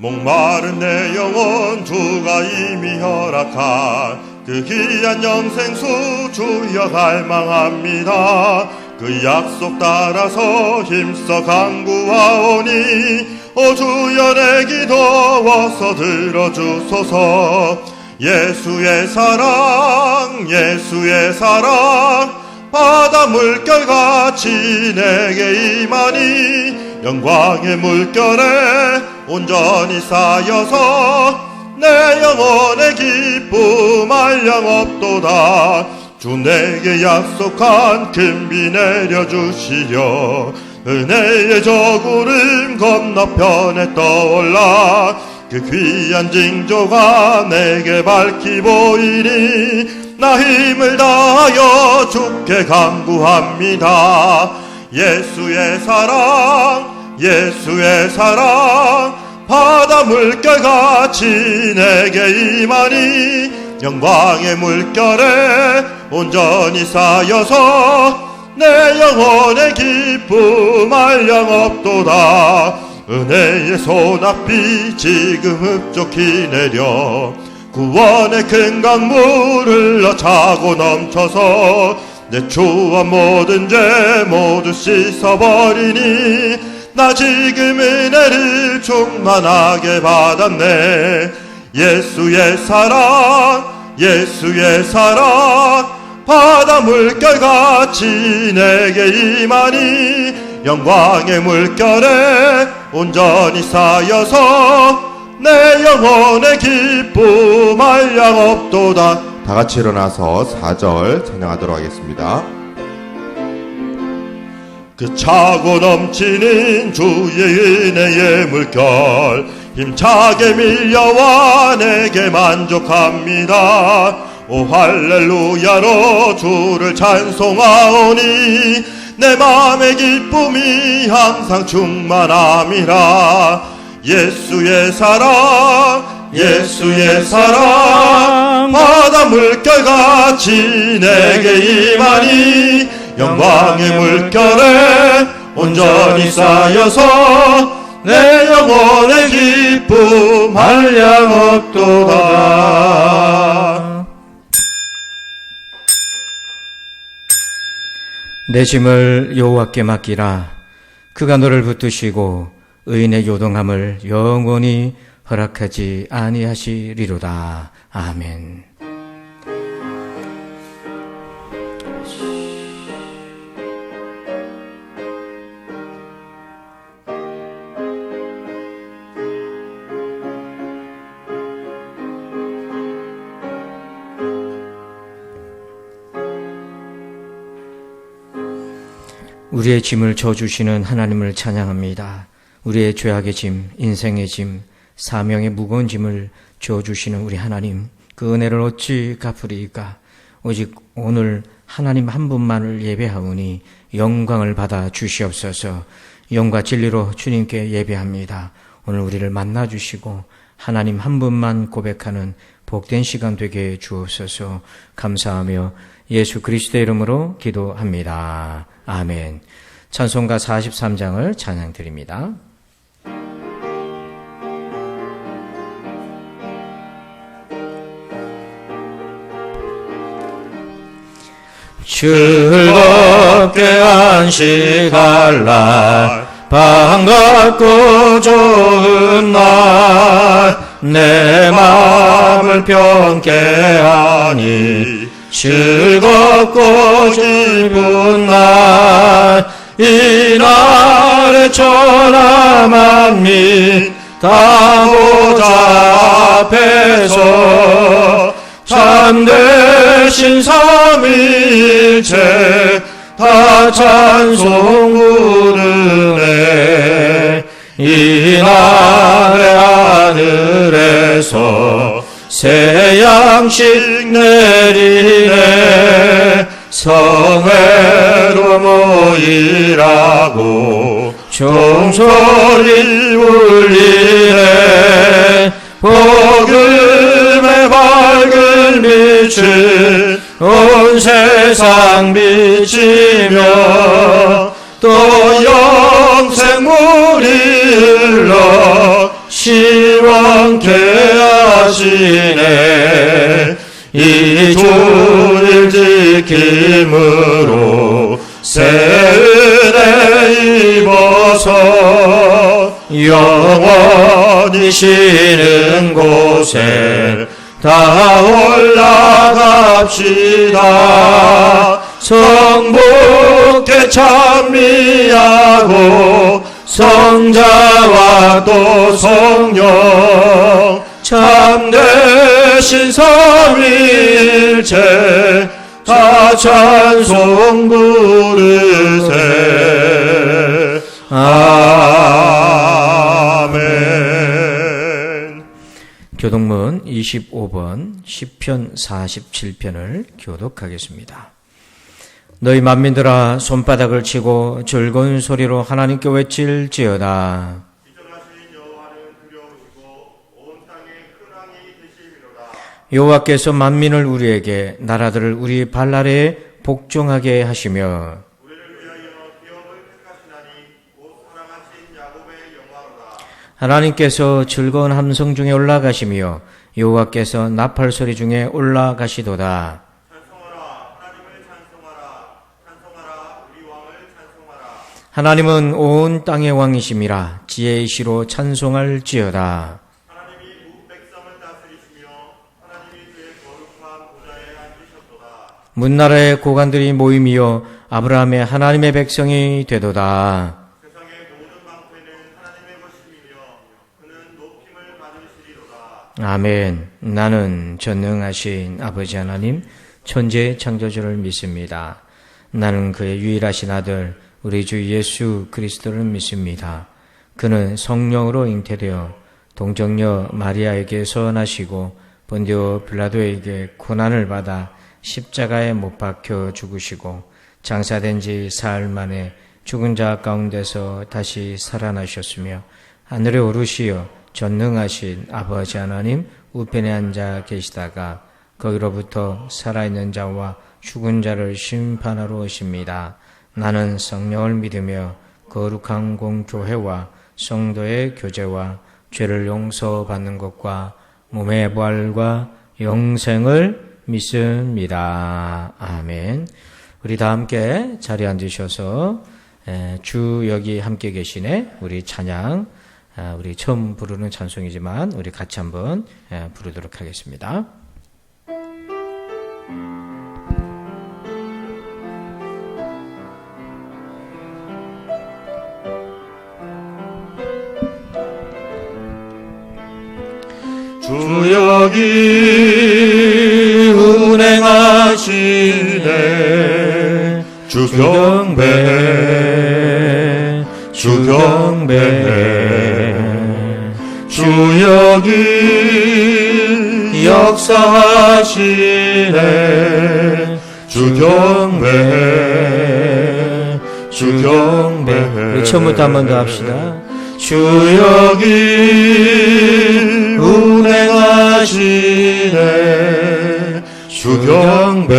목마른 내 영혼 주가 이미 허락한 그 귀한 영생수 주여 갈망합니다. 그 약속 따라서 힘써 간구하오니 오 주여 내 기도 어서 들어주소서. 예수의 사랑 예수의 사랑 바다 물결같이 내게 임하니 영광의 물결에 온전히 쌓여서 내 영혼의 기쁨 한량없도다. 주 내게 약속한 큰 비 내려주시려 은혜의 저 구름 건너편에 떠올라 그 귀한 징조가 내게 밝히 보이니 나 힘을 다하여 주께 간구합니다. 예수의 사랑 예수의 사랑 바다 물결같이 내게 임하니 영광의 물결에 온전히 쌓여서 내 영혼의 기쁨 한량없도다. 은혜의 소낙비 지금 흡족히 내려 구원의 큰 강물 흘러 차고 넘쳐서 내 추억 모든 죄 모두 씻어버리니 나 지금 은혜를 충만하게 받았네. 예수의 사랑 예수의 사랑 바다 물결같이 내게 임하니 영광의 물결에 온전히 쌓여서 내 영혼의 기쁨 한량없도다. 다 같이 일어나서 4절 찬양하도록 하겠습니다. 그 차고 넘치는 주의 은혜의 물결 힘차게 밀려와 내게 만족합니다. 오 할렐루야로 주를 찬송하오니 내 맘의 기쁨이 항상 충만함이라. 예수의 사랑 예수의 사랑 바다 물결같이 내게 임하니 영광의 물결에 온전히 쌓여서 내 영혼의 기쁨 한량없도다. 내 짐을 여호와께 맡기라. 그가 너를 붙드시고 의인의 요동함을 영원히 허락하지 아니하시리로다. 아멘. 우리의 짐을 져주시는 하나님을 찬양합니다. 우리의 죄악의 짐, 인생의 짐, 사명의 무거운 짐을 져주시는 우리 하나님, 그 은혜를 어찌 갚으리이까. 오직 오늘 하나님 한 분만을 예배하오니 영광을 받아 주시옵소서. 영과 진리로 주님께 예배합니다. 오늘 우리를 만나주시고 하나님 한 분만 고백하는 복된 시간 되게 해 주옵소서. 감사하며 예수 그리스도의 이름으로 기도합니다. 아멘. 찬송가 43장을 찬양드립니다. 즐겁게 안식할 날 반갑고 좋은 날 내 마음을 평게 하니 즐겁고 기쁜 날 이 날에 천하 만민 다 보좌 앞에서 참되신 삼위일체 다 찬송 부르네. 이 날에 하늘에서 새 양식 내리네. 성회로 모이라고 종소리 울리네. 복음의 밝은 빛을 온 세상 비치며 또 영생물이 흘러 영원케 하시네. 이 주일 지킴으로 새 은혜 입어서 영원히 쉬는 곳에 다 올라갑시다. 성부께 찬미하고 성자와 또 성령 참되신 삼위일체 다 찬송 부르세. 아멘. 교독문 25번 시편 47편을 교독하겠습니다. 너희 만민들아 손바닥을 치고 즐거운 소리로 하나님께 외칠지어다. 여호와께서 만민을 우리에게 나라들을 우리 발 아래에 복종하게 하시며 하나님께서 즐거운 함성 중에 올라가시며 여호와께서 나팔 소리 중에 올라가시도다. 하나님은 온 땅의 왕이심이라 지혜이시로 찬송할지어다. 문나라의 고관들이 모임이여 아브라함의 하나님의 백성이 되도다. 아멘. 나는 전능하신 아버지 하나님 천재 창조주를 믿습니다. 나는 그의 유일하신 아들 우리 주 예수 그리스도를 믿습니다. 그는 성령으로 잉태되어 동정녀 마리아에게 서원하시고 본디오 빌라도에게 고난을 받아 십자가에 못 박혀 죽으시고 장사된 지 사흘 만에 죽은 자 가운데서 다시 살아나셨으며 하늘에 오르시어 전능하신 아버지 하나님 우편에 앉아 계시다가 거기로부터 살아있는 자와 죽은 자를 심판하러 오십니다. 나는 성령을 믿으며 거룩한 공교회와 성도의 교제와 죄를 용서받는 것과 몸의 부활과 영생을 믿습니다. 아멘. 우리 다 함께 자리에 앉으셔서 주 여기 함께 계시네 우리 찬양 우리 처음 부르는 찬송이지만 우리 같이 한번 부르도록 하겠습니다. 주 여기 운행하시네. 주 경배 주 경배 주 여기 역사하시네. 주 경배 주 경배 우리 처음부터 한 번 더 합시다. 주 여기 운행하시네. 주 경배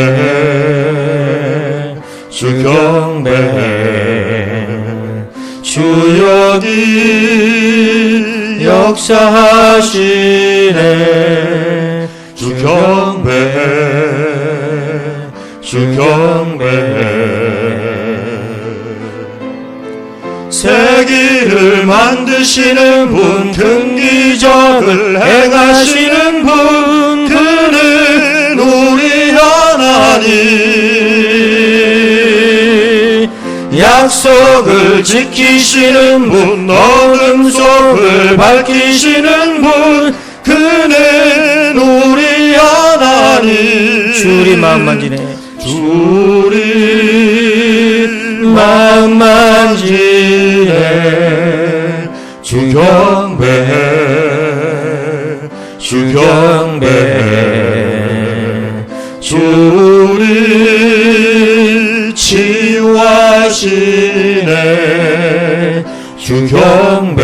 주 경배 주 여기 역사하시네. 주 경배 주 경배 세기를 만드시는 분, 큰 기적을 행하시는 분, 그는 우리 하나님. 약속을 지키시는 분, 어둠 속을 밝히시는 분, 그는 우리 하나님. 주리 마음 만지네. 주리 마음 만지네. 주 경배 주 경배 주리 치유하시네. 주 경배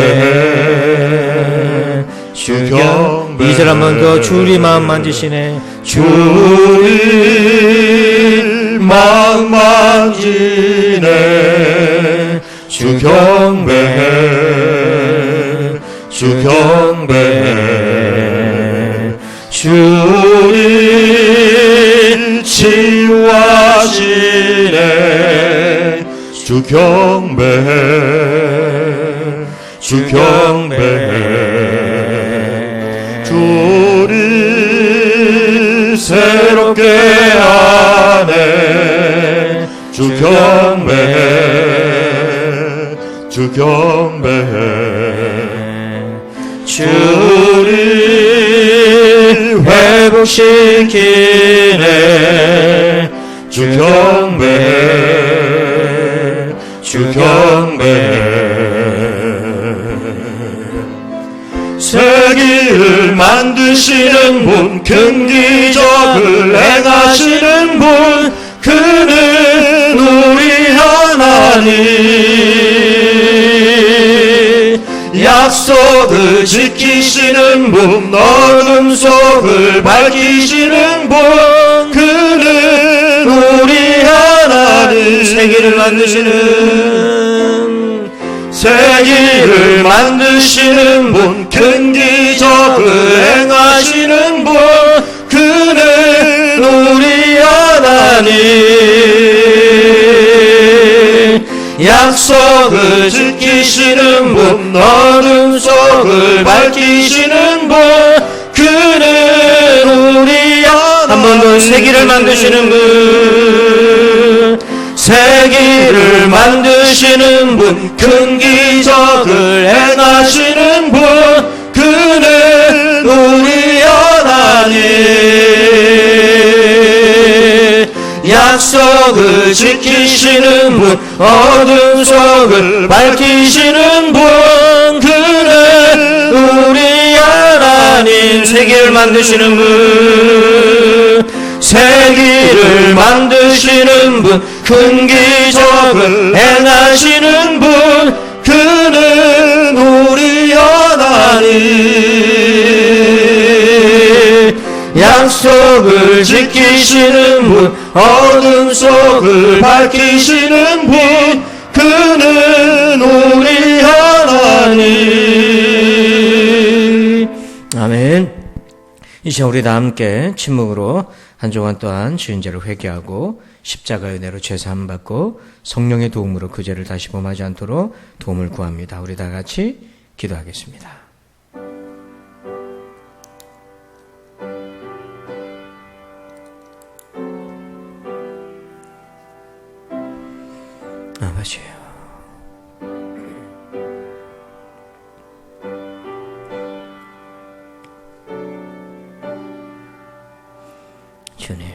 주 경배 이절 한 번 더 주리 마음 만지시네. 주리 마음 만지네. 주 경배 주 경배 주를 치유하시네 주 경배 주 경배 주를 새롭게 하네 주 경배 주 경배 주를 회복시키네 주 경배 주 경배 세기를 만드시는 분 큰 기적을 행하시는 분 그는 우리 하나님 약속을 지키시는 분 어둠 속을 밝히시는 분 그는 우리 하나님 세계를 만드시는 분 큰 기적을 행하시는 분 그는 우리 하나님 약속을 지키시는 분 어둠 속을 밝히시는 분 그는 우리 하나님 한 번 더 세계를 만드시는 분 세계를 만드시는 분 큰 기적을 행하시는 분 그는 우리 하나님 약속을 지키시는 분 어둠 속을 밝히시는 분 그는 우리 하나님 세계를 만드시는 분 세계를 만드시는 분 큰 기적을 행하시는 분 그는 우리 하나님 약속을 지키시는 분 어둠 속을 밝히시는 분 그는 우리 하나님 아멘. 이 시간 우리 다 함께 침묵으로 한 주간 동안 지은 죄를 회개하고 십자가의 은혜로 죄사함 받고 성령의 도움으로 그 죄를 다시 범하지 않도록 도움을 구합니다. 우리 다 같이 기도하겠습니다. 아버지요, 주님,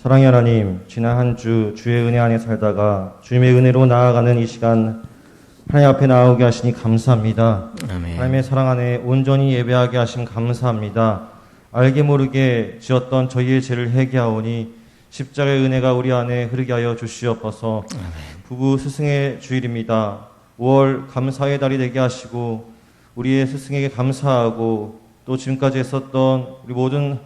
사랑의 하나님, 지난 한 주 주의 은혜 안에 살다가 주님의 은혜로 나아가는 이 시간 하나님 앞에 나오게 하시니 감사합니다. 아멘. 하나님의 사랑 안에 온전히 예배하게 하심 감사합니다. 알게 모르게 지었던 저희의 죄를 회개하오니 십자가의 은혜가 우리 안에 흐르게 하여 주시옵소서. 아멘. 부부 스승의 주일입니다. 5월 감사의 달이 되게 하시고 우리의 스승에게 감사하고 또 지금까지 했었던 우리 모든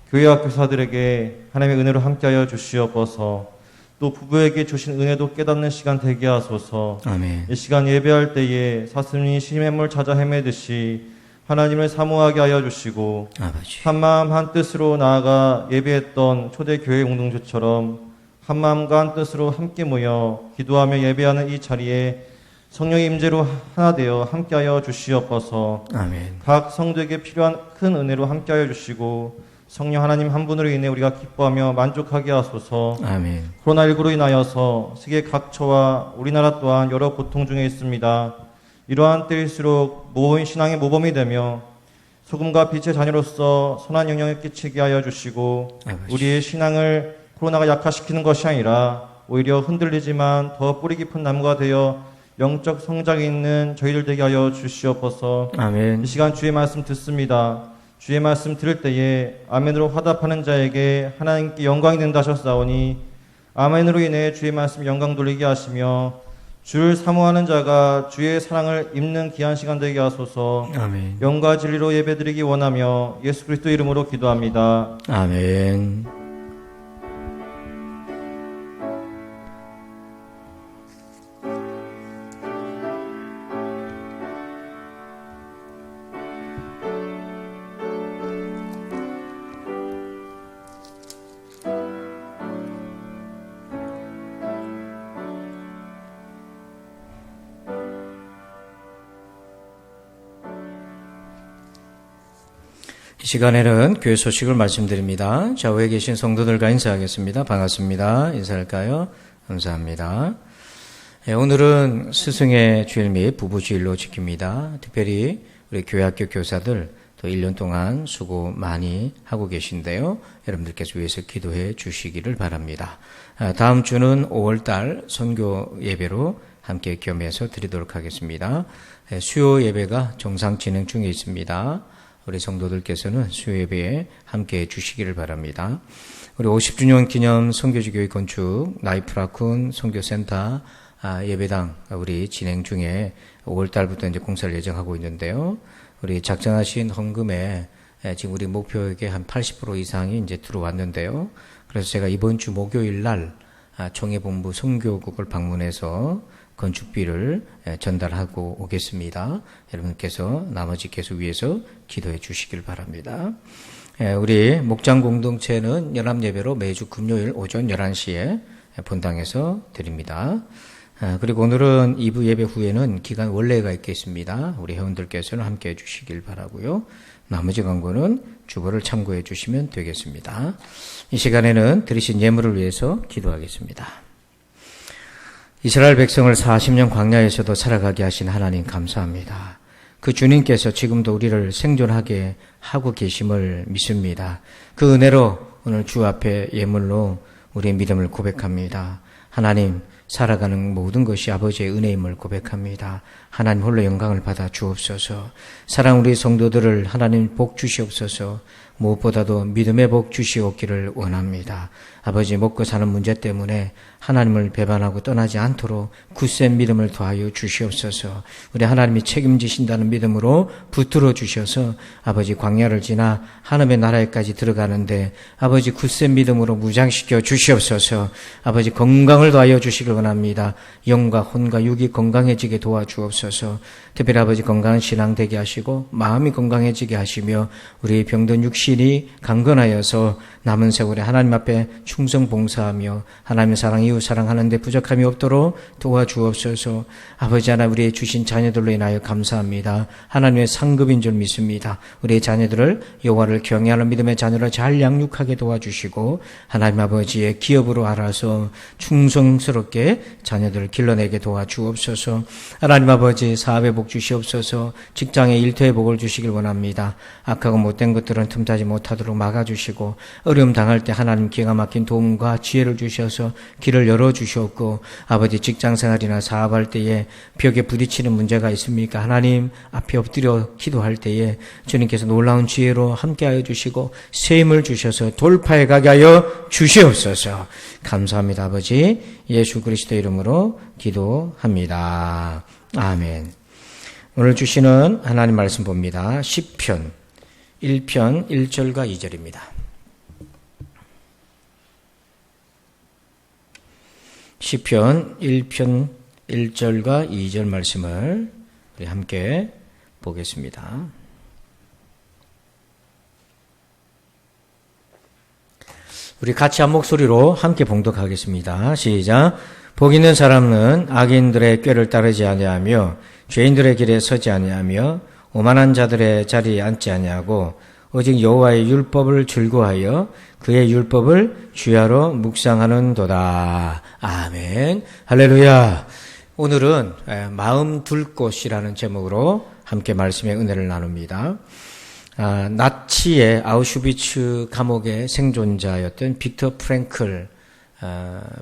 교회와 교사들에게 하나님의 은혜로 함께하여 주시옵소서. 또 부부에게 주신 은혜도 깨닫는 시간 되게 하소서. 아멘. 이 시간 예배할 때에 사슴이 시냇물 찾아 헤매듯이 하나님을 사모하게 하여 주시고 아버지, 한마음 한뜻으로 나아가 예배했던 초대교회 공동체처럼 한마음과 한뜻으로 함께 모여 기도하며 예배하는 이 자리에 성령의 임재로 하나 되어 함께하여 주시옵소서. 아멘. 각 성도에게 필요한 큰 은혜로 함께하여 주시고 성령 하나님 한 분으로 인해 우리가 기뻐하며 만족하게 하소서. 아멘. 코로나19로 인하여서 세계 각처와 우리나라 또한 여러 고통 중에 있습니다. 이러한 때일수록 신앙의 모범이 되며 소금과 빛의 자녀로서 선한 영향을 끼치게 하여 주시고 아버지. 우리의 신앙을 코로나가 약화시키는 것이 아니라 오히려 흔들리지만 더 뿌리 깊은 나무가 되어 영적 성장이 있는 저희들 되게 하여 주시옵소서. 아멘. 이 시간 주의 말씀 듣습니다. 주의 말씀 들을 때에 아멘으로 화답하는 자에게 하나님께 영광이 된다 하셨사오니 아멘으로 인해 주의 말씀 영광 돌리게 하시며 주를 사모하는 자가 주의 사랑을 입는 귀한 시간 되게 하소서. 아멘. 영과 진리로 예배드리기 원하며 예수 그리스도 이름으로 기도합니다. 아멘. 이 시간에는 교회 소식을 말씀드립니다. 좌우에 계신 성도들과 인사하겠습니다. 반갑습니다. 인사할까요? 감사합니다. 오늘은 스승의 주일 및 부부 주일로 지킵니다. 특별히 우리 교회학교 교사들 또 1년 동안 수고 많이 하고 계신데요. 여러분들께서 위해서 기도해 주시기를 바랍니다. 다음 주는 5월달 선교 예배로 함께 겸해서 드리도록 하겠습니다. 수요 예배가 정상 진행 중에 있습니다. 우리 성도들께서는 수요 예배에 함께해 주시기를 바랍니다. 우리 50주년 기념 선교지 교회 건축 나이프라쿤 선교센터 예배당 우리 진행 중에 5월달부터 이제 공사를 예정하고 있는데요. 우리 작정하신 헌금에 지금 우리 목표액의 한 80% 이상이 이제 들어왔는데요. 그래서 제가 이번 주 목요일 날 총회본부 선교국을 방문해서 건축비를 전달하고 오겠습니다. 여러분께서 나머지 계속 위해서 기도해 주시길 바랍니다. 우리 목장 공동체는 연합예배로 매주 금요일 오전 11시에 본당에서 드립니다. 그리고 오늘은 2부 예배 후에는 기간 원래가 있겠습니다. 우리 회원들께서는 함께 해 주시길 바라고요. 나머지 광고는 주보를 참고해 주시면 되겠습니다. 이 시간에는 드리신 예물을 위해서 기도하겠습니다. 이스라엘 백성을 40년 광야에서도 살아가게 하신 하나님 감사합니다. 그 주님께서 지금도 우리를 생존하게 하고 계심을 믿습니다. 그 은혜로 오늘 주 앞에 예물로 우리의 믿음을 고백합니다. 하나님, 살아가는 모든 것이 아버지의 은혜임을 고백합니다. 하나님 홀로 영광을 받아 주옵소서. 사랑 우리 성도들을 하나님 복 주시옵소서. 무엇보다도 믿음의 복 주시옵기를 원합니다. 아버지 먹고 사는 문제 때문에 하나님을 배반하고 떠나지 않도록 굳센 믿음을 더하여 주시옵소서. 우리 하나님이 책임지신다는 믿음으로 붙들어 주셔서 아버지 광야를 지나 하나님의 나라에까지 들어가는데 아버지 굳센 믿음으로 무장시켜 주시옵소서. 아버지 건강을 더하여 주시길 원합니다. 영과 혼과 육이 건강해지게 도와주옵소서. 특별히 아버지 건강한 신앙 되게 하시고 마음이 건강해지게 하시며 우리 병든 육신이 강건하여서 남은 세월에 하나님 앞에 충성 봉사하며 하나님의 사랑 이웃 사랑하는 데 부족함이 없도록 도와주옵소서. 아버지 하나님 우리의 주신 자녀들로 인하여 감사합니다. 하나님의 상급인 줄 믿습니다. 우리의 자녀들을 여호와를 경외하는 믿음의 자녀로 잘 양육하게 도와주시고 하나님 아버지의 기업으로 알아서 충성스럽게 자녀들을 길러내게 도와주옵소서. 하나님 아버지 사업의 복 주시옵소서. 직장의 일터의 복을 주시길 원합니다. 악하고 못된 것들은 틈타지 못하도록 막아주시고 어려움 당할 때 하나님 기가 막힌 도움과 지혜를 주셔서 길을 열어주시옵고 아버지 직장생활이나 사업할 때에 벽에 부딪히는 문제가 있습니까? 하나님 앞에 엎드려 기도할 때에 주님께서 놀라운 지혜로 함께하여 주시고 셈을 주셔서 돌파해 가게 하여 주시옵소서. 감사합니다. 아버지 예수 그리스도 이름으로 기도합니다. 아멘. 오늘 주시는 하나님 말씀 봅니다. 시편 1편 1절과 2절입니다. 시편 1편 1절과 2절 말씀을 우리 함께 보겠습니다. 우리 같이 한 목소리로 함께 봉독하겠습니다. 시작. 복 있는 사람은 악인들의 꾀를 따르지 아니하며 죄인들의 길에 서지 아니하며 오만한 자들의 자리에 앉지 아니하고 오직 여호와의 율법을 즐거워하여 그의 율법을 주야로 묵상하는도다. 아멘. 할렐루야. 오늘은 마음 둘 곳이라는 제목으로 함께 말씀의 은혜를 나눕니다. 나치의 아우슈비츠 감옥의 생존자였던 빅터 프랭클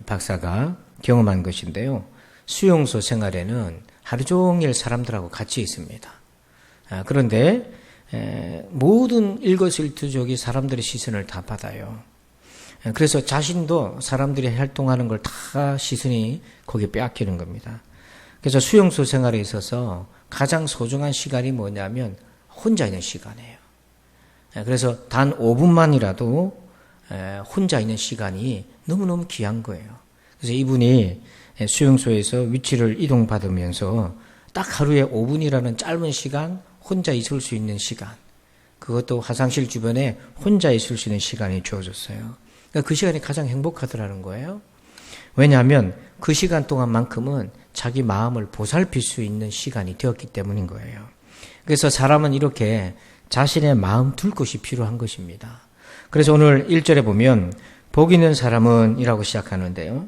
박사가 경험한 것인데요. 수용소 생활에는 하루 종일 사람들하고 같이 있습니다. 그런데 모든 일거수일투족이 사람들의 시선을 다 받아요. 그래서 자신도 사람들이 활동하는 걸 다 시선이 거기에 빼앗기는 겁니다. 그래서 수용소 생활에 있어서 가장 소중한 시간이 뭐냐면 혼자 있는 시간이에요. 그래서 단 5분만이라도 혼자 있는 시간이 너무너무 귀한 거예요. 그래서 이분이 수용소에서 위치를 이동받으면서 딱 하루에 5분이라는 짧은 시간 혼자 있을 수 있는 시간, 그것도 화장실 주변에 혼자 있을 수 있는 시간이 주어졌어요. 그러니까 그 시간이 가장 행복하더라는 거예요. 왜냐하면 그 시간 동안만큼은 자기 마음을 보살필 수 있는 시간이 되었기 때문인 거예요. 그래서 사람은 이렇게 자신의 마음 둘 곳이 필요한 것입니다. 그래서 오늘 1절에 보면 복 있는 사람은 이라고 시작하는데요.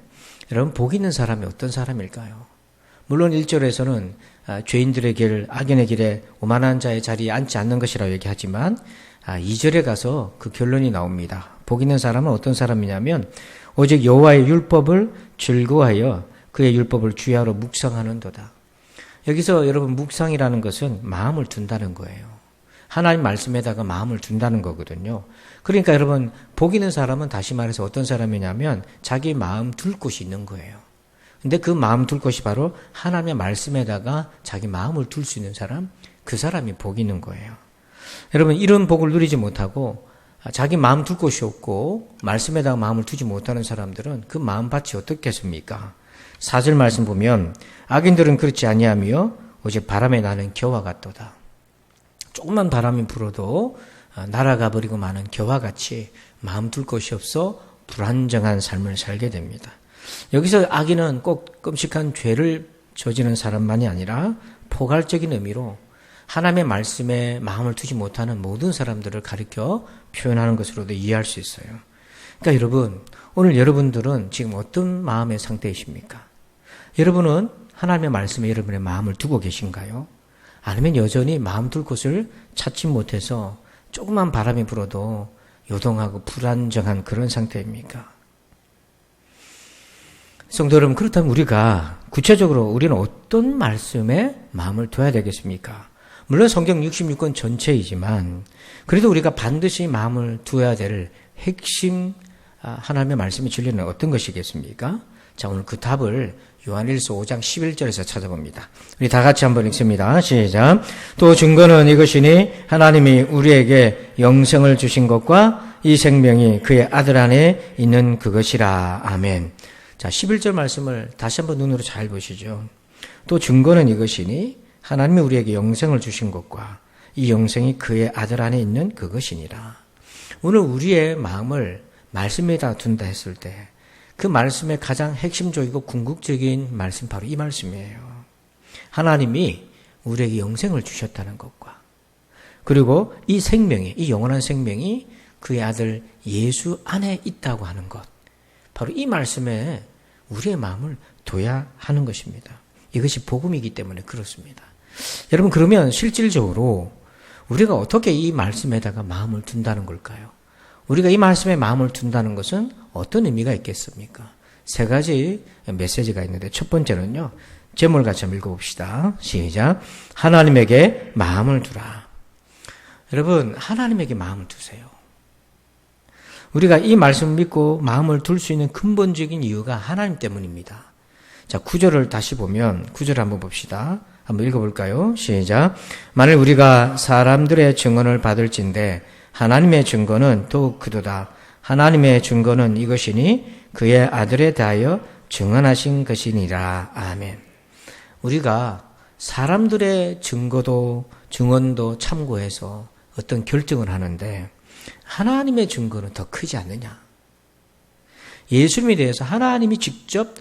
여러분, 복 있는 사람이 어떤 사람일까요? 물론 1절에서는 죄인들의 길, 악인의 길에 오만한 자의 자리에 앉지 않는 것이라고 얘기하지만 2절에 가서 그 결론이 나옵니다. 복 있는 사람은 어떤 사람이냐면 오직 여호와의 율법을 즐거워하여 그의 율법을 주야로 묵상하는도다. 여기서 여러분, 묵상이라는 것은 마음을 둔다는 거예요. 하나님 말씀에다가 마음을 둔다는 거거든요. 그러니까 여러분, 복 있는 사람은 다시 말해서 어떤 사람이냐면 자기 마음 둘 곳이 있는 거예요. 근데 그 마음 둘 곳이 바로 하나님의 말씀에다가 자기 마음을 둘 수 있는 사람, 그 사람이 복 있는 거예요. 여러분, 이런 복을 누리지 못하고 자기 마음 둘 곳이 없고 말씀에다가 마음을 두지 못하는 사람들은 그 마음밭이 어떻겠습니까? 4절 말씀 보면 악인들은 그렇지 아니하며 오직 바람에 나는 겨와 같도다. 조금만 바람이 불어도 날아가 버리고 마는 겨와 같이 마음 둘 곳이 없어 불안정한 삶을 살게 됩니다. 여기서 악인은 꼭 끔찍한 죄를 저지른 사람만이 아니라 포괄적인 의미로 하나님의 말씀에 마음을 두지 못하는 모든 사람들을 가리켜 표현하는 것으로도 이해할 수 있어요. 그러니까 여러분, 오늘 여러분들은 지금 어떤 마음의 상태이십니까? 여러분은 하나님의 말씀에 여러분의 마음을 두고 계신가요? 아니면 여전히 마음 둘 곳을 찾지 못해서 조그만 바람이 불어도 요동하고 불안정한 그런 상태입니까? 성도 여러분, 그렇다면 우리가 구체적으로 우리는 어떤 말씀에 마음을 둬야 되겠습니까? 물론 성경 66권 전체이지만 그래도 우리가 반드시 마음을 두어야 될 핵심 하나님의 말씀의 진리는 어떤 것이겠습니까? 자, 오늘 그 답을 요한일서 5장 11절에서 찾아봅니다. 우리 다 같이 한번 읽습니다. 시작. 또 증거는 이것이니 하나님이 우리에게 영생을 주신 것과 이 생명이 그의 아들 안에 있는 그것이라. 아멘. 자, 11절 말씀을 다시 한번 눈으로 잘 보시죠. 또 증거는 이것이니 하나님이 우리에게 영생을 주신 것과 이 영생이 그의 아들 안에 있는 그것이니라. 오늘 우리의 마음을 말씀에다 둔다 했을 때 그 말씀의 가장 핵심적이고 궁극적인 말씀 바로 이 말씀이에요. 하나님이 우리에게 영생을 주셨다는 것과 그리고 이 생명이, 이 영원한 생명이 그의 아들 예수 안에 있다고 하는 것, 바로 이 말씀에 우리의 마음을 둬야 하는 것입니다. 이것이 복음이기 때문에 그렇습니다. 여러분, 그러면 실질적으로 우리가 어떻게 이 말씀에다가 마음을 둔다는 걸까요? 우리가 이 말씀에 마음을 둔다는 것은 어떤 의미가 있겠습니까? 세 가지 메시지가 있는데 첫 번째는요, 제목을 같이 한번 읽어봅시다. 시작. 하나님에게 마음을 두라. 여러분, 하나님에게 마음을 두세요. 우리가 이 말씀을 믿고 마음을 둘 수 있는 근본적인 이유가 하나님 때문입니다. 자, 9절을 다시 보면 9절 한번 봅시다. 한번 읽어볼까요? 시작. 만일 우리가 사람들의 증언을 받을진대 하나님의 증거는 더욱 크도다. 하나님의 증거는 이것이니 그의 아들에 대하여 증언하신 것이니라. 아멘. 우리가 사람들의 증언도 참고해서 어떤 결정을 하는데 하나님의 증거는 더 크지 않느냐? 예수님에 대해서 하나님이 직접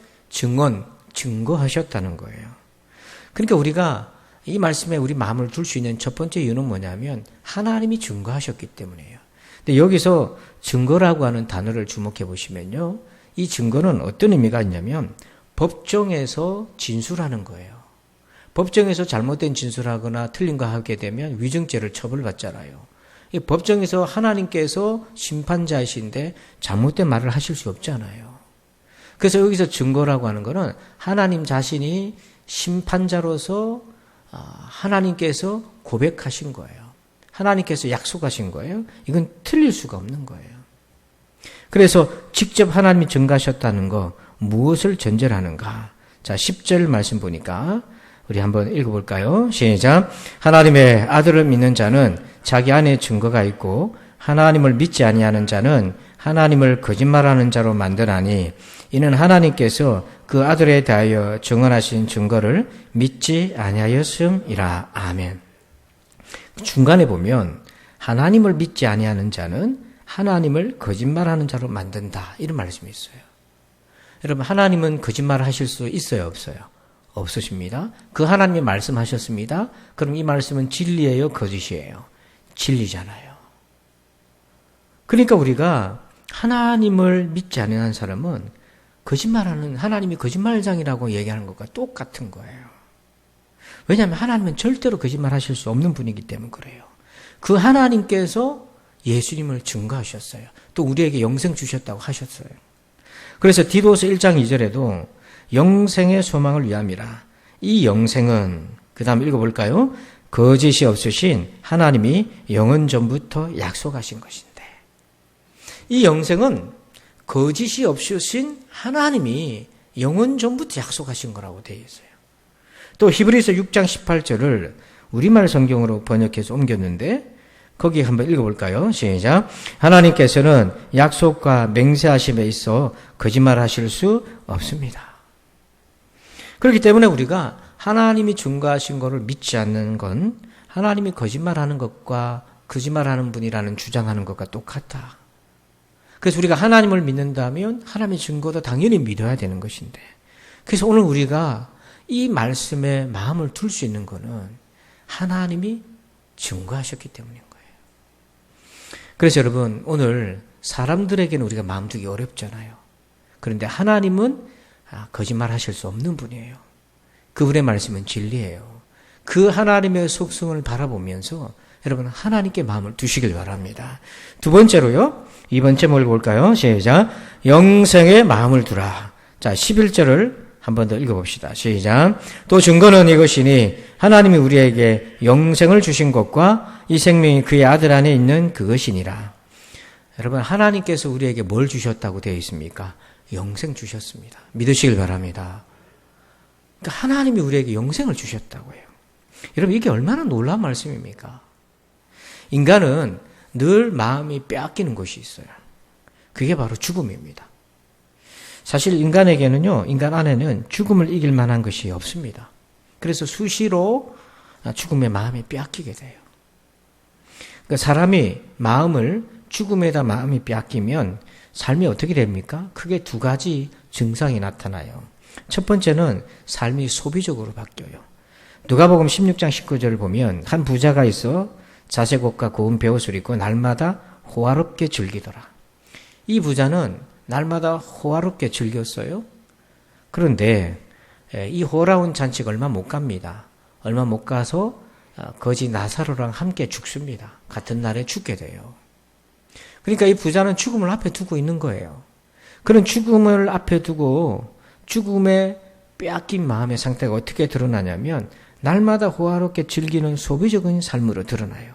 증거하셨다는 거예요. 그러니까 우리가 이 말씀에 우리 마음을 둘 수 있는 첫 번째 이유는 뭐냐면 하나님이 증거하셨기 때문이에요. 근데 여기서 증거라고 하는 단어를 주목해 보시면요, 이 증거는 어떤 의미가 있냐면 법정에서 진술하는 거예요. 법정에서 잘못된 진술하거나 틀린 거 하게 되면 위증죄를 처벌받잖아요. 이 법정에서 하나님께서 심판자이신데 잘못된 말을 하실 수 없잖아요. 그래서 여기서 증거라고 하는 거는 하나님 자신이 심판자로서 하나님께서 고백하신 거예요. 하나님께서 약속하신 거예요. 이건 틀릴 수가 없는 거예요. 그래서 직접 하나님이 증가하셨다는 거 무엇을 전제로 하는가? 자, 10절 말씀 보니까 우리 한번 읽어볼까요? 시작. 하나님의 아들을 믿는 자는 자기 안에 증거가 있고 하나님을 믿지 아니하는 자는 하나님을 거짓말하는 자로 만드나니 이는 하나님께서 그 아들에 대하여 증언하신 증거를 믿지 아니하였음이라. 아멘. 중간에 보면 하나님을 믿지 아니하는 자는 하나님을 거짓말하는 자로 만든다. 이런 말씀이 있어요. 여러분, 하나님은 거짓말을 하실 수 있어요, 없어요? 없으십니다. 그 하나님이 말씀하셨습니다. 그럼 이 말씀은 진리예요, 거짓이에요? 진리잖아요. 그러니까 우리가 하나님을 믿지 않는 사람은 거짓말하는, 하나님이 거짓말장이라고 얘기하는 것과 똑같은 거예요. 왜냐하면 하나님은 절대로 거짓말하실 수 없는 분이기 때문에 그래요. 그 하나님께서 예수님을 증거하셨어요. 또 우리에게 영생 주셨다고 하셨어요. 그래서 디도서 1장 2절에도 영생의 소망을 위함이라. 이 영생은 그 다음 읽어볼까요? 거짓이 없으신 하나님이 영원 전부터 약속하신 것인데, 이 영생은 거짓이 없으신 하나님이 영원 전부터 약속하신 거라고 되어 있어요. 또 히브리서 6장 18절을 우리말 성경으로 번역해서 옮겼는데 거기 한번 읽어볼까요? 시작. 하나님께서는 약속과 맹세하심에 있어 거짓말하실 수 없습니다. 그렇기 때문에 우리가 하나님이 증거하신 것을 믿지 않는 건 하나님이 거짓말하는 것과 거짓말하는 분이라는 주장하는 것과 똑같다. 그래서 우리가 하나님을 믿는다면 하나님의 증거도 당연히 믿어야 되는 것인데, 그래서 오늘 우리가 이 말씀에 마음을 둘 수 있는 것은 하나님이 증거하셨기 때문인 거예요. 그래서 여러분, 오늘 사람들에게는 우리가 마음 두기 어렵잖아요. 그런데 하나님은 거짓말 하실 수 없는 분이에요. 그분의 말씀은 진리예요. 그 하나님의 속성을 바라보면서 여러분 하나님께 마음을 두시길 바랍니다. 두 번째로요. 이번 제목을 볼까요? 시작. 영생의 마음을 두라. 자, 11절을 한 번 더 읽어봅시다. 시작. 또 증거는 이것이니 하나님이 우리에게 영생을 주신 것과 이 생명이 그의 아들 안에 있는 그것이니라. 여러분, 하나님께서 우리에게 뭘 주셨다고 되어 있습니까? 영생 주셨습니다. 믿으시길 바랍니다. 그러니까 하나님이 우리에게 영생을 주셨다고 해요. 여러분, 이게 얼마나 놀라운 말씀입니까? 인간은 늘 마음이 빼앗기는 것이 있어요. 그게 바로 죽음입니다. 사실 인간에게는요, 인간 안에는 죽음을 이길 만한 것이 없습니다. 그래서 수시로 죽음의 마음이 빼앗기게 돼요. 그러니까 사람이 마음을 죽음에다 마음이 빼앗기면 삶이 어떻게 됩니까? 크게 두 가지 증상이 나타나요. 첫 번째는 삶이 소비적으로 바뀌어요. 누가복음 16장 19절을 보면 한 부자가 있어 자색 옷과 고운 베옷을 입고 날마다 호화롭게 즐기더라. 이 부자는 날마다 호화롭게 즐겼어요. 그런데 이 호화로운 잔치가 얼마 못 갑니다. 얼마 못 가서 거지 나사로랑 함께 죽습니다. 같은 날에 죽게 돼요. 그러니까 이 부자는 죽음을 앞에 두고 있는 거예요. 그런 죽음을 앞에 두고 죽음에 빼앗긴 마음의 상태가 어떻게 드러나냐면 날마다 호화롭게 즐기는 소비적인 삶으로 드러나요.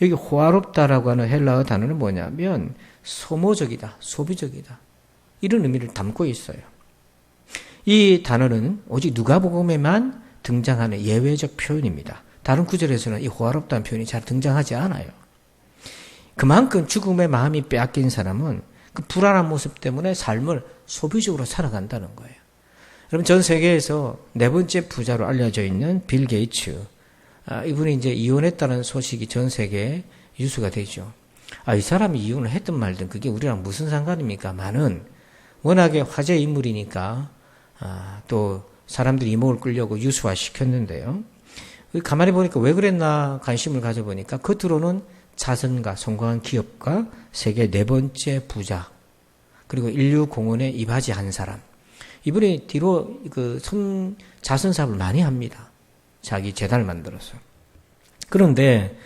여기 호화롭다라고 하는 헬라어 단어는 뭐냐면 소모적이다, 소비적이다, 이런 의미를 담고 있어요. 이 단어는 오직 누가복음에만 등장하는 예외적 표현입니다. 다른 구절에서는 이 호화롭다는 표현이 잘 등장하지 않아요. 그만큼 죽음의 마음이 빼앗긴 사람은 그 불안한 모습 때문에 삶을 소비적으로 살아간다는 거예요. 여러분, 전 세계에서 네 번째 부자로 알려져 있는 빌 게이츠, 이분이 이제 이혼했다는 소식이 전 세계에 유수가 되죠. 이 사람이 이혼을 했든 말든 그게 우리랑 무슨 상관입니까? 많은 워낙에 화제 인물이니까 또 사람들이 이목을 끌려고 유수화 시켰는데요. 가만히 보니까 왜 그랬나 관심을 가져보니까 겉으로는 자선가, 성공한 기업가, 세계 네 번째 부자, 그리고 인류 공원에 이바지한 사람. 이분이 뒤로 자선 사업을 많이 합니다. 자기 재단을 만들어서. 그런데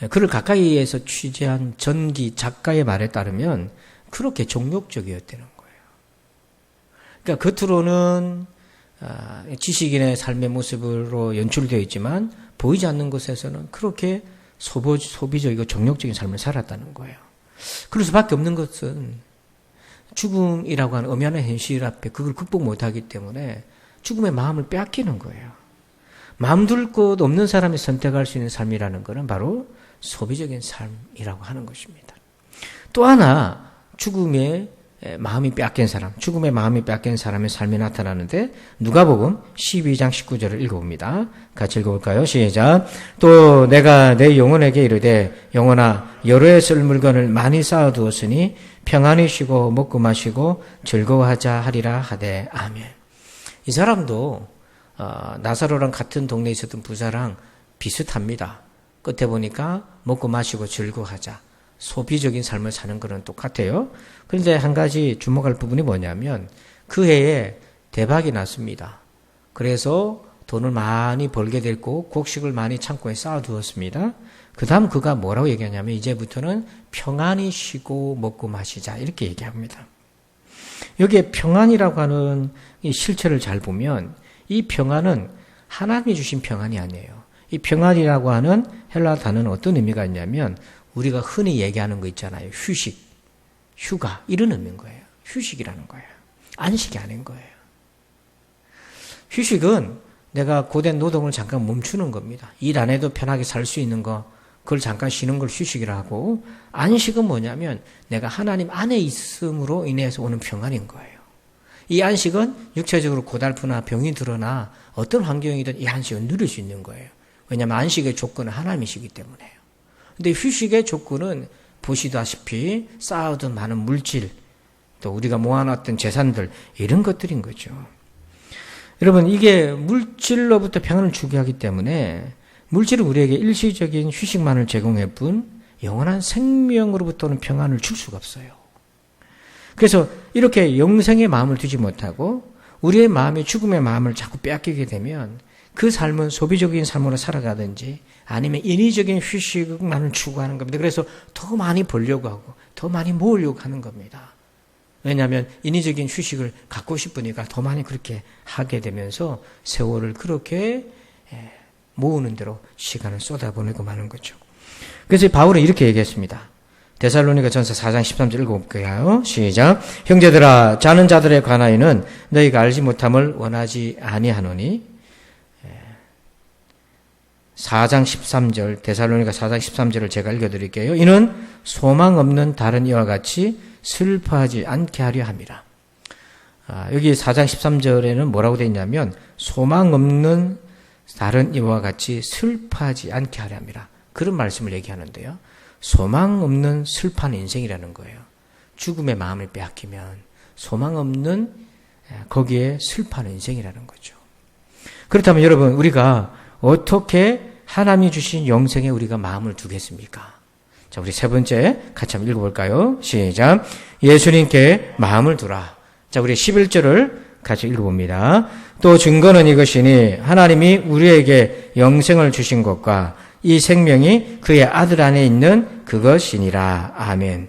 그를 가까이에서 취재한 전기 작가의 말에 따르면 그렇게 종욕적이었다는 거예요. 그러니까 겉으로는 지식인의 삶의 모습으로 연출되어 있지만 보이지 않는 곳에서는 그렇게 소비적이고 정욕적인 삶을 살았다는 거예요. 그럴 수밖에 없는 것은 죽음이라고 하는 엄연한 현실 앞에 그걸 극복 못하기 때문에 죽음의 마음을 빼앗기는 거예요. 마음 둘 곳 없는 사람이 선택할 수 있는 삶이라는 것은 바로 소비적인 삶이라고 하는 것입니다. 또 하나 죽음의 마음이 빼앗긴 사람, 죽음의 마음이 빼앗긴 사람의 삶이 나타나는데 누가복음 12장 19절을 읽어봅니다. 같이 읽어볼까요? 시작. 또 내가 내 영혼에게 이르되 영혼아 여러 해 쓸 물건을 많이 쌓아두었으니 평안히 쉬고 먹고 마시고 즐거워하자 하리라 하되 아멘. 이 사람도 나사로랑 같은 동네에 있었던 부자랑 비슷합니다. 끝에 보니까 먹고 마시고 즐거워하자. 소비적인 삶을 사는 거는 똑같아요. 그런데 한 가지 주목할 부분이 뭐냐면 그 해에 대박이 났습니다. 그래서 돈을 많이 벌게 됐고 곡식을 많이 창고에 쌓아두었습니다. 그 다음 그가 뭐라고 얘기하냐면 이제부터는 평안히 쉬고 먹고 마시자 이렇게 얘기합니다. 여기에 평안이라고 하는 이 실체를 잘 보면 이 평안은 하나님이 주신 평안이 아니에요. 이 평안이라고 하는 헬라 단어는 어떤 의미가 있냐면 우리가 흔히 얘기하는 거 있잖아요. 휴식, 휴가 이런 의미인 거예요. 휴식이라는 거예요. 안식이 아닌 거예요. 휴식은 내가 고된 노동을 잠깐 멈추는 겁니다. 일 안 해도 편하게 살 수 있는 거 그걸 잠깐 쉬는 걸 휴식이라 하고 안식은 뭐냐면 내가 하나님 안에 있음으로 인해서 오는 평안인 거예요. 이 안식은 육체적으로 고달프나 병이 들어나 어떤 환경이든 이 안식은 누릴 수 있는 거예요. 왜냐하면 안식의 조건은 하나님이시기 때문에요. 근데 휴식의 조건은 보시다시피 쌓아둔 많은 물질, 또 우리가 모아놨던 재산들 이런 것들인 거죠. 여러분 이게 물질로부터 평안을 주게 하기 때문에 물질은 우리에게 일시적인 휴식만을 제공할 뿐 영원한 생명으로부터는 평안을 줄 수가 없어요. 그래서 이렇게 영생의 마음을 두지 못하고 우리의 마음이 죽음의 마음을 자꾸 빼앗기게 되면 그 삶은 소비적인 삶으로 살아가든지 아니면 인위적인 휴식만을 추구하는 겁니다. 그래서 더 많이 벌려고 하고 더 많이 모으려고 하는 겁니다. 왜냐하면 인위적인 휴식을 갖고 싶으니까 더 많이 그렇게 하게 되면서 세월을 그렇게 모으는 대로 시간을 쏟아보내고 마는 거죠. 그래서 바울은 이렇게 얘기했습니다. 데살로니가 전서 4장 13절 읽어볼게요. 시작. 형제들아 자는 자들에 관하여는 너희가 알지 못함을 원하지 아니하노니 4장 13절 데살로니가 4장 13절을 제가 읽어드릴게요. 이는 소망 없는 다른 이와 같이 슬퍼하지 않게 하려 함이라. 여기 4장 13절에는 뭐라고 되어 있냐면 소망 없는 다른 이와 같이 슬퍼하지 않게 하려 함이라. 그런 말씀을 얘기하는데요. 소망 없는 슬퍼하는 인생이라는 거예요. 죽음의 마음을 빼앗기면 소망 없는 거기에 슬퍼하는 인생이라는 거죠. 그렇다면 여러분 우리가 어떻게 하나님이 주신 영생에 우리가 마음을 두겠습니까? 자, 우리 세 번째 같이 한번 읽어볼까요? 시작. 예수님께 마음을 두라. 자, 우리 11절을 같이 읽어봅니다. 또 증거는 이것이니 하나님이 우리에게 영생을 주신 것과 이 생명이 그의 아들 안에 있는 그것이니라. 아멘.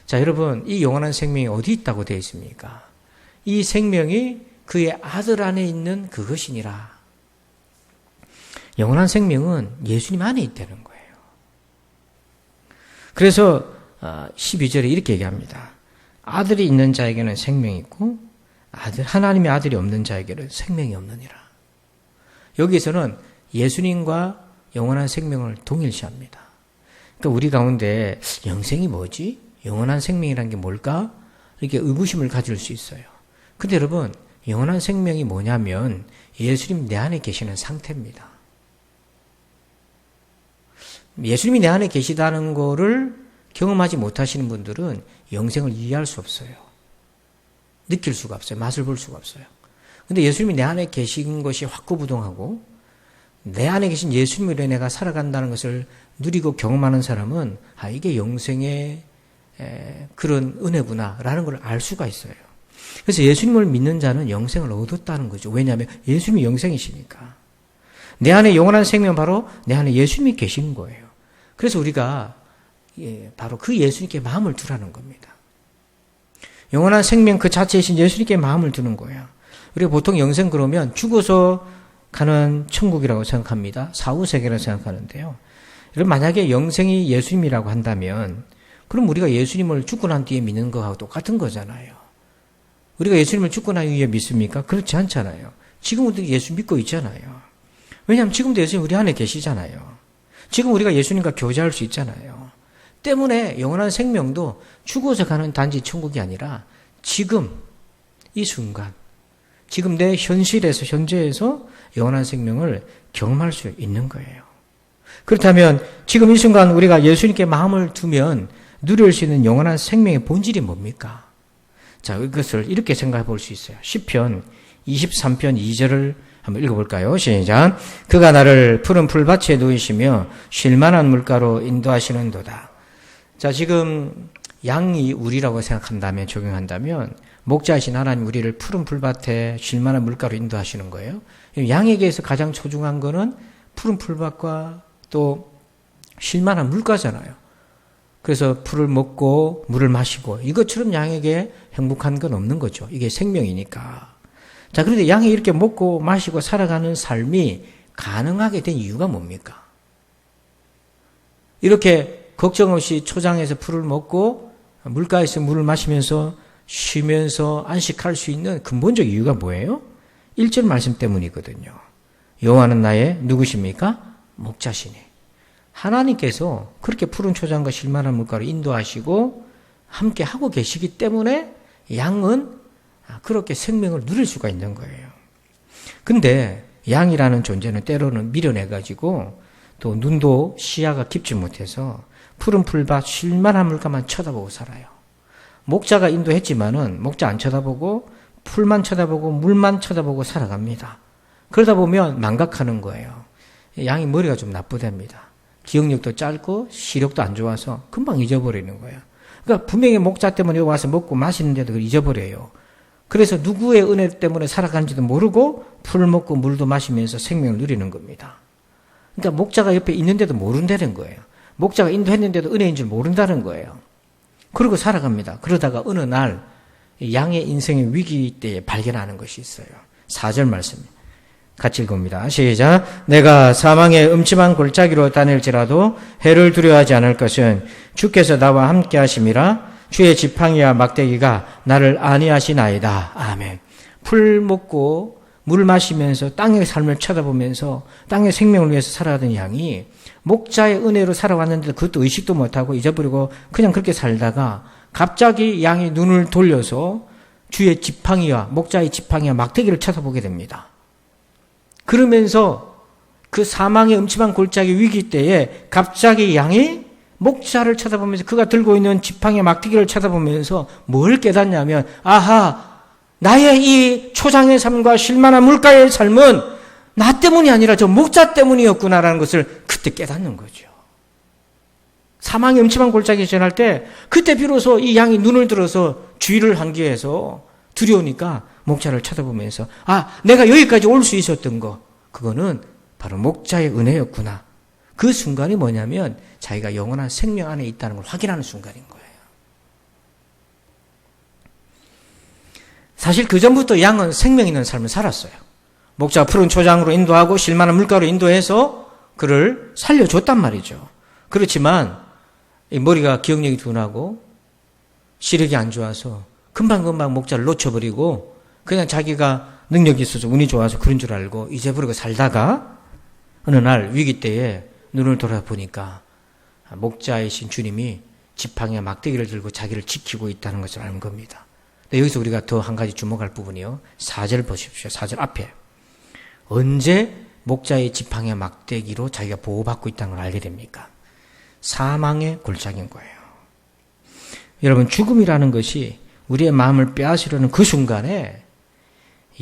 자, 여러분 이 영원한 생명이 어디 있다고 되어 있습니까? 이 생명이 그의 아들 안에 있는 그것이니라. 영원한 생명은 예수님 안에 있다는 거예요. 그래서 12절에 이렇게 얘기합니다. 아들이 있는 자에게는 생명이 있고 하나님의 아들이 없는 자에게는 생명이 없느니라. 여기서는 예수님과 영원한 생명을 동일시합니다. 그러니까 우리 가운데 영생이 뭐지? 영원한 생명이라는 게 뭘까? 이렇게 의구심을 가질 수 있어요. 근데 여러분 영원한 생명이 뭐냐면 예수님 내 안에 계시는 상태입니다. 예수님이 내 안에 계시다는 거를 경험하지 못하시는 분들은 영생을 이해할 수 없어요. 느낄 수가 없어요. 맛을 볼 수가 없어요. 근데 예수님이 내 안에 계신 것이 확고부동하고 내 안에 계신 예수님으로 내가 살아간다는 것을 누리고 경험하는 사람은 이게 영생의 그런 은혜구나라는 걸 알 수가 있어요. 그래서 예수님을 믿는 자는 영생을 얻었다는 거죠. 왜냐하면 예수님이 영생이시니까. 내 안에 영원한 생명은 바로 내 안에 예수님이 계신 거예요. 그래서 우리가 바로 그 예수님께 마음을 두라는 겁니다. 영원한 생명 그 자체이신 예수님께 마음을 두는 거예요. 우리가 보통 영생 그러면 죽어서 가는 천국이라고 생각합니다. 사후세계라고 생각하는데요. 여러분, 만약에 영생이 예수님이라고 한다면 그럼 우리가 예수님을 죽고 난 뒤에 믿는 거하고 똑같은 거잖아요. 우리가 예수님을 죽고 난 뒤에 믿습니까? 그렇지 않잖아요. 지금 우리 예수 믿고 있잖아요. 왜냐하면 지금도 예수님 우리 안에 계시잖아요. 지금 우리가 예수님과 교제할 수 있잖아요. 때문에 영원한 생명도 죽어서 가는 단지 천국이 아니라 지금 이 순간, 지금 내 현실에서, 현재에서 영원한 생명을 경험할 수 있는 거예요. 그렇다면 지금 이 순간 우리가 예수님께 마음을 두면 누릴 수 있는 영원한 생명의 본질이 뭡니까? 자, 이것을 이렇게 생각해 볼 수 있어요. 시편 23편 2절을 한번 읽어볼까요? 시작. 그가 나를 푸른 풀밭에 누이시며 쉴만한 물가로 인도하시는도다. 자, 지금 양이 우리라고 생각한다면, 적용한다면 목자이신 하나님 우리를 푸른 풀밭에 쉴만한 물가로 인도하시는 거예요. 양에게서 가장 소중한 거는 푸른 풀밭과 또 쉴만한 물가잖아요. 그래서 풀을 먹고 물을 마시고 이것처럼 양에게 행복한 건 없는 거죠. 이게 생명이니까. 자, 그런데 양이 이렇게 먹고 마시고 살아가는 삶이 가능하게 된 이유가 뭡니까? 이렇게 걱정 없이 초장에서 풀을 먹고 물가에서 물을 마시면서 쉬면서 안식할 수 있는 근본적 이유가 뭐예요? 1절 말씀 때문이거든요. 여호와는 나의 누구십니까? 목자시니. 하나님께서 그렇게 푸른 초장과 쉴만한 물가로 인도하시고 함께 하고 계시기 때문에 양은 그렇게 생명을 누릴 수가 있는 거예요. 근데 양이라는 존재는 때로는 미련해가지고 또 눈도 시야가 깊지 못해서 푸른 풀밭 쉴만한 물가만 쳐다보고 살아요. 목자가 인도했지만은 목자 안 쳐다보고 풀만 쳐다보고 물만 쳐다보고 살아갑니다. 그러다 보면 망각하는 거예요. 양이 머리가 좀 나쁘답니다. 기억력도 짧고 시력도 안 좋아서 금방 잊어버리는 거예요. 그러니까 분명히 목자 때문에 와서 먹고 마시는데도 그걸 잊어버려요. 그래서 누구의 은혜 때문에 살아가는지도 모르고 풀 먹고 물도 마시면서 생명을 누리는 겁니다. 그러니까 목자가 옆에 있는데도 모른다는 거예요. 목자가 인도했는데도 은혜인 줄 모른다는 거예요. 그러고 살아갑니다. 그러다가 어느 날 양의 인생의 위기 때에 발견하는 것이 있어요. 4절 말씀 같이 읽어봅니다. 시작. 내가 사망의 음침한 골짜기로 다닐지라도 해를 두려워하지 않을 것은 주께서 나와 함께 하심이라. 주의 지팡이와 막대기가 나를 안위하시나이다. 아멘. 풀 먹고 물 마시면서 땅의 삶을 쳐다보면서 땅의 생명을 위해서 살아가던 양이 목자의 은혜로 살아왔는데 그것도 의식도 못하고 잊어버리고 그냥 그렇게 살다가 갑자기 양이 눈을 돌려서 주의 지팡이와 목자의 지팡이와 막대기를 쳐다보게 됩니다. 그러면서 그 사망의 음침한 골짜기 위기 때에 갑자기 양이 목자를 쳐다보면서 그가 들고 있는 지팡이와 막대기를 쳐다보면서 뭘 깨닫냐면 아하, 나의 이 초장의 삶과 쉴만한 물가의 삶은 나 때문이 아니라 저 목자 때문이었구나라는 것을 그때 깨닫는 거죠. 사망의 음침한 골짜기에 지날 때 그때 비로소 이 양이 눈을 들어서 주의를 한기해서 두려우니까 목자를 쳐다보면서 아, 내가 여기까지 올 수 있었던 거 그거는 바로 목자의 은혜였구나. 그 순간이 뭐냐면 자기가 영원한 생명 안에 있다는 걸 확인하는 순간인 거예요. 사실 그 전부터 양은 생명 있는 삶을 살았어요. 목자가 푸른 초장으로 인도하고 쉴만한 물가로 인도해서 그를 살려줬단 말이죠. 그렇지만 이 머리가 기억력이 둔하고 시력이 안 좋아서 금방금방 목자를 놓쳐버리고 그냥 자기가 능력이 있어서 운이 좋아서 그런 줄 알고 잊어버리고 살다가 어느 날 위기 때에 눈을 돌아보니까 목자이신 주님이 지팡이와 막대기를 들고 자기를 지키고 있다는 것을 아는 겁니다. 근데 여기서 우리가 더 한 가지 주목할 부분이요. 4절 보십시오. 4절 앞에. 언제 목자의 지팡이와 막대기로 자기가 보호받고 있다는 걸 알게 됩니까? 사망의 골짜기인 거예요. 여러분, 죽음이라는 것이 우리의 마음을 빼앗으려는 그 순간에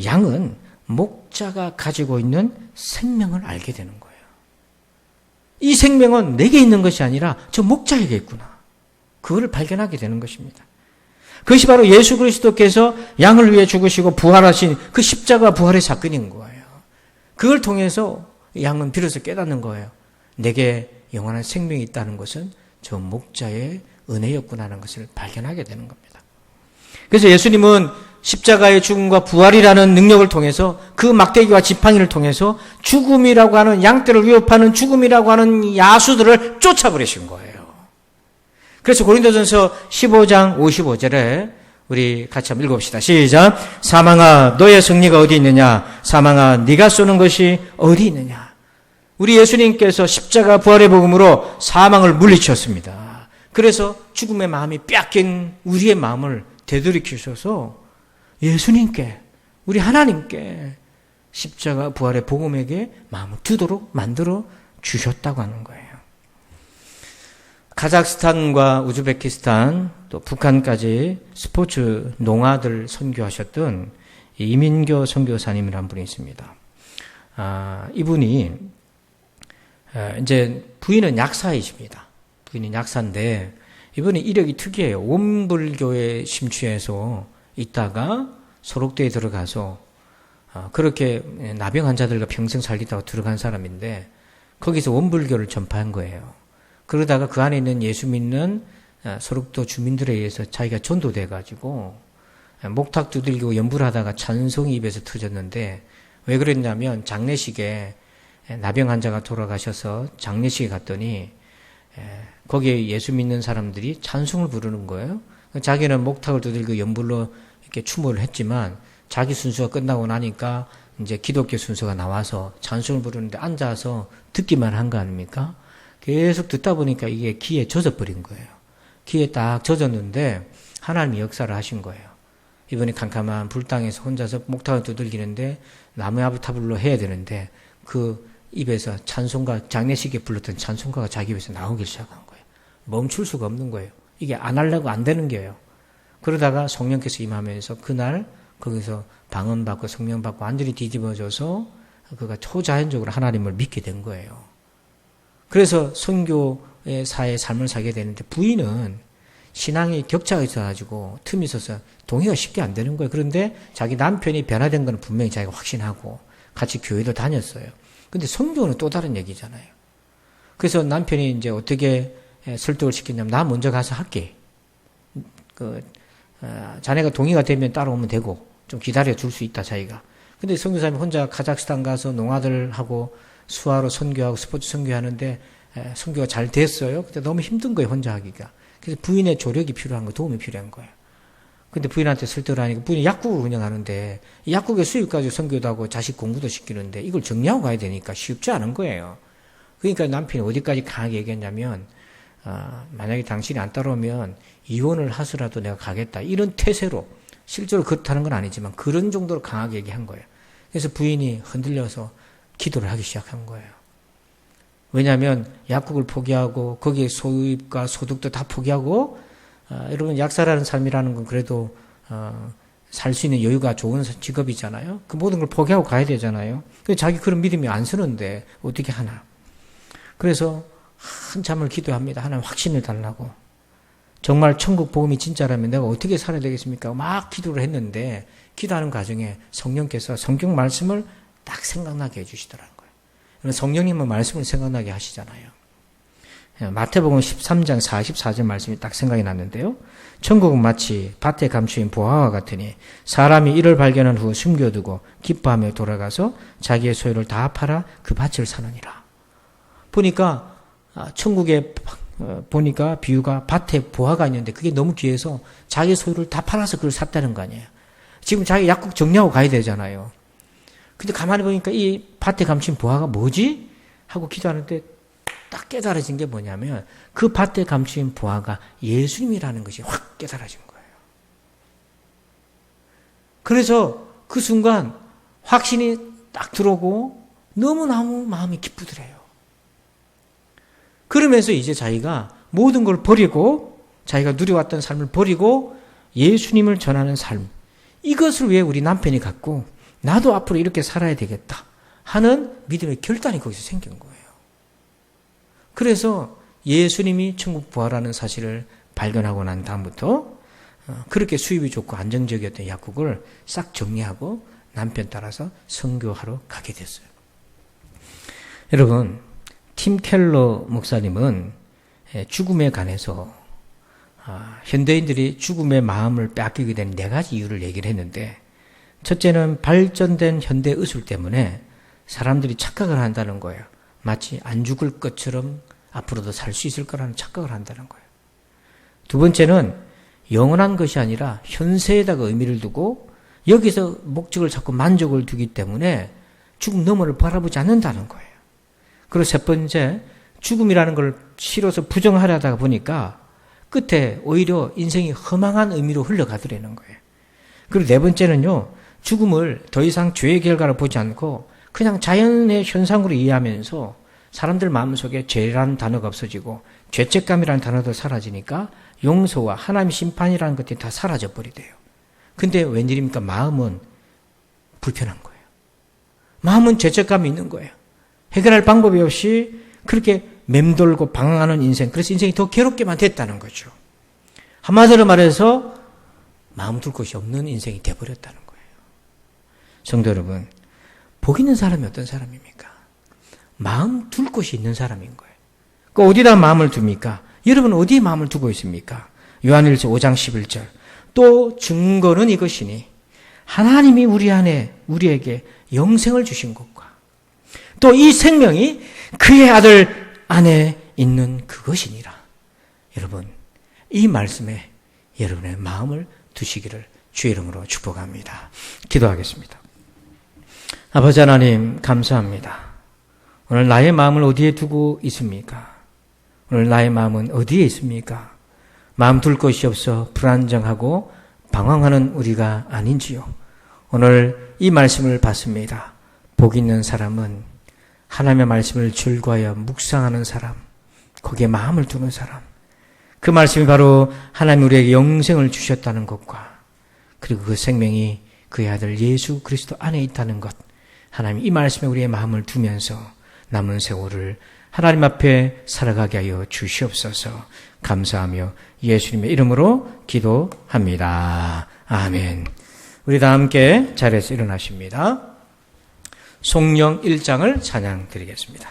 양은 목자가 가지고 있는 생명을 알게 되는 거예요. 이 생명은 내게 있는 것이 아니라 저 목자에게 있구나. 그거를 발견하게 되는 것입니다. 그것이 바로 예수 그리스도께서 양을 위해 죽으시고 부활하신 그 십자가 부활의 사건인 거예요. 그걸 통해서 양은 비로소 깨닫는 거예요. 내게 영원한 생명이 있다는 것은 저 목자의 은혜였구나 하는 것을 발견하게 되는 겁니다. 그래서 예수님은 십자가의 죽음과 부활이라는 능력을 통해서 그 막대기와 지팡이를 통해서 죽음이라고 하는 양떼를 위협하는 죽음이라고 하는 야수들을 쫓아버리신 거예요. 그래서 고린도전서 15장 55절에 우리 같이 한번 읽어봅시다. 시작. 사망아 너의 승리가 어디 있느냐? 사망아 네가 쏘는 것이 어디 있느냐? 우리 예수님께서 십자가 부활의 복음으로 사망을 물리쳤습니다. 그래서 죽음의 마음이 뺏긴 우리의 마음을 되돌이키셔서 예수님께, 우리 하나님께 십자가 부활의 복음에게 마음을 두도록 만들어 주셨다고 하는 거예요. 카자흐스탄과 우즈베키스탄 또 북한까지 스포츠 농아들 선교하셨던 이민교 선교사님이라는 분이 있습니다. 이분이 이제 부인은 약사이십니다. 부인은 약사인데 이분이 이력이 특이해요. 원불교에 심취해서 있다가 소록대에 들어가서 그렇게 나병 환자들과 평생 살겠다고 들어간 사람인데 거기서 원불교를 전파한 거예요. 그러다가 그 안에 있는 예수 믿는 소록도 주민들에 의해서 자기가 전도돼가지고 목탁 두들기고 연불 하다가 찬송이 입에서 터졌는데 왜 그랬냐면 장례식에 나병 환자가 돌아가셔서 장례식에 갔더니 거기에 예수 믿는 사람들이 찬송을 부르는 거예요. 자기는 목탁을 두들기고 연불로 이렇게 추모를 했지만 자기 순서가 끝나고 나니까 이제 기독교 순서가 나와서 찬송을 부르는데 앉아서 듣기만 한 거 아닙니까? 계속 듣다 보니까 이게 귀에 젖어버린 거예요. 귀에 딱 젖었는데 하나님이 역사를 하신 거예요. 이번에 캄캄한 불당에서 혼자서 목탁을 두들기는데 나무아부타불로 해야 되는데 그 입에서 찬송가, 장례식에 불렀던 찬송가가 자기 입에서 나오기 시작한 거예요. 멈출 수가 없는 거예요. 이게 안 하려고 안 되는 거예요. 그러다가 성령께서 임하면서 그날 거기서 방언받고 성령받고 완전히 뒤집어져서 그가 초자연적으로 하나님을 믿게 된 거예요. 그래서 선교의 사의 삶을 살게 되는데 부인은 신앙이 격차가 있어가지고 틈이 있어서 동의가 쉽게 안 되는 거예요. 그런데 자기 남편이 변화된 건 분명히 자기가 확신하고 같이 교회도 다녔어요. 근데 선교는 또 다른 얘기잖아요. 그래서 남편이 이제 어떻게 설득을 시켰냐면 나 먼저 가서 할게. 자네가 동의가 되면 따라오면 되고 좀 기다려 줄 수 있다 자기가. 근데 선교사님이 혼자 카자흐스탄 가서 농아들하고 수화로 선교하고 스포츠 선교하는데 선교가 잘 됐어요. 근데 너무 힘든 거예요 혼자 하기가. 그래서 부인의 조력이 필요한 거, 도움이 필요한 거예요. 근데 부인한테 설득을 하니까 부인이 약국을 운영하는데 이 약국의 수입 가지고 선교도 하고 자식 공부도 시키는데 이걸 정리하고 가야 되니까 쉽지 않은 거예요. 그러니까 남편이 어디까지 강하게 얘기했냐면 만약에 당신이 안 따라오면 이혼을 하서라도 내가 가겠다. 이런 태세로 실제로 그렇다는 건 아니지만 그런 정도로 강하게 얘기한 거예요. 그래서 부인이 흔들려서 기도를 하기 시작한 거예요. 왜냐하면 약국을 포기하고 거기에 소유입과 소득도 다 포기하고 여러분 약사라는 삶이라는 건 그래도 살 수 있는 여유가 좋은 직업이잖아요. 그 모든 걸 포기하고 가야 되잖아요. 근데 자기 그런 믿음이 안 서는데 어떻게 하나. 그래서 한참을 기도합니다. 하나님 확신을 달라고. 정말 천국 복음이 진짜라면 내가 어떻게 살아야 되겠습니까? 막 기도를 했는데 기도하는 과정에 성령께서 성경 말씀을 딱 생각나게 해주시더라는 거예요. 성령님은 말씀을 생각나게 하시잖아요. 마태복음 13장 44절 말씀이 딱 생각이 났는데요. 천국은 마치 밭에 감추인 보화와 같으니 사람이 이를 발견한 후 숨겨두고 기뻐하며 돌아가서 자기의 소유를 다 팔아 그 밭을 사느니라. 보니까 천국에 보니까 비유가 밭에 보화가 있는데 그게 너무 귀해서 자기 소유를 다 팔아서 그걸 샀다는 거 아니에요. 지금 자기 약국 정리하고 가야 되잖아요. 근데 가만히 보니까 이 밭에 감춘 보화가 뭐지? 하고 기도하는데 딱 깨달아진 게 뭐냐면 그 밭에 감춘 보화가 예수님이라는 것이 확 깨달아진 거예요. 그래서 그 순간 확신이 딱 들어오고 너무너무 마음이 기쁘더래요. 그러면서 이제 자기가 모든 걸 버리고 자기가 누려왔던 삶을 버리고 예수님을 전하는 삶, 이것을 위해 우리 남편이 갖고 나도 앞으로 이렇게 살아야 되겠다 하는 믿음의 결단이 거기서 생긴 거예요. 그래서 예수님이 천국 부활하는 사실을 발견하고 난 다음부터 그렇게 수입이 좋고 안정적이었던 약국을 싹 정리하고 남편 따라서 선교하러 가게 됐어요. 여러분, 팀 켈러 목사님은 죽음에 관해서 현대인들이 죽음의 마음을 빼앗기게 된 네 가지 이유를 얘기를 했는데, 첫째는 발전된 현대 의술 때문에 사람들이 착각을 한다는 거예요. 마치 안 죽을 것처럼 앞으로도 살 수 있을 거라는 착각을 한다는 거예요. 두 번째는 영원한 것이 아니라 현세에다가 의미를 두고 여기서 목적을 찾고 만족을 두기 때문에 죽음 너머를 바라보지 않는다는 거예요. 그리고 세 번째, 죽음이라는 걸 싫어서 부정하려다 보니까 끝에 오히려 인생이 허망한 의미로 흘러가더라는 거예요. 그리고 네 번째는요, 죽음을 더 이상 죄의 결과를 보지 않고 그냥 자연의 현상으로 이해하면서 사람들 마음속에 죄라는 단어가 없어지고 죄책감이라는 단어도 사라지니까 용서와 하나님의 심판이라는 것들이 다 사라져버리대요. 근데 웬일입니까? 마음은 불편한 거예요. 마음은 죄책감이 있는 거예요. 해결할 방법이 없이 그렇게 맴돌고 방황하는 인생, 그래서 인생이 더 괴롭게만 됐다는 거죠. 한마디로 말해서 마음 둘 곳이 없는 인생이 돼버렸다는 거예요. 성도 여러분, 복 있는 사람이 어떤 사람입니까? 마음 둘 곳이 있는 사람인 거예요. 그 어디다 마음을 둡니까? 여러분 어디에 마음을 두고 있습니까? 요한일서 5장 11절. 또 증거는 이것이니 하나님이 우리 안에 우리에게 영생을 주신 것과 또 이 생명이 그의 아들 안에 있는 그것이니라. 여러분, 이 말씀에 여러분의 마음을 두시기를 주의 이름으로 축복합니다. 기도하겠습니다. 아버지 하나님, 감사합니다. 오늘 나의 마음을 어디에 두고 있습니까? 오늘 나의 마음은 어디에 있습니까? 마음 둘 곳이 없어 불안정하고 방황하는 우리가 아닌지요. 오늘 이 말씀을 받습니다. 복 있는 사람은 하나님의 말씀을 즐거워하여 묵상하는 사람, 거기에 마음을 두는 사람, 그 말씀이 바로 하나님 우리에게 영생을 주셨다는 것과 그리고 그 생명이 그의 아들 예수 그리스도 안에 있다는 것, 하나님 이 말씀에 우리의 마음을 두면서 남은 세월을 하나님 앞에 살아가게 하여 주시옵소서. 감사하며 예수님의 이름으로 기도합니다. 아멘. 우리 다 함께 자리에서 일어나십니다. 송영 1장을 찬양 드리겠습니다.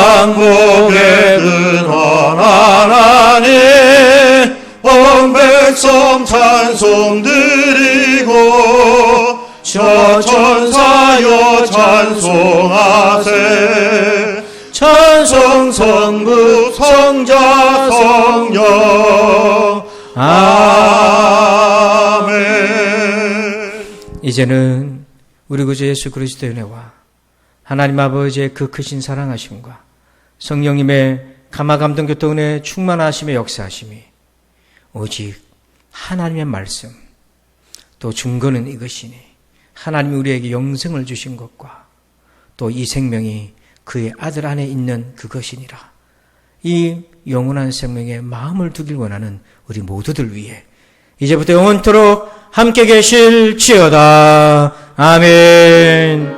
만국의 근원한 하나님 온 백성 찬송 드리고 저 천사여 찬송하세 찬송 성부 성자 성령 아멘. 이제는 우리 구주 예수 그리스도의 은혜와 하나님 아버지의 그 크신 사랑하심과 성령님의 감화감동 교통 은혜의 충만하심의 역사하심이 오직 하나님의 말씀 또 증거는 이것이니 하나님이 우리에게 영생을 주신 것과 또 이 생명이 그의 아들 안에 있는 그것이니라. 이 영원한 생명에 마음을 두길 원하는 우리 모두들 위해 이제부터 영원토록 함께 계실지어다. 아멘.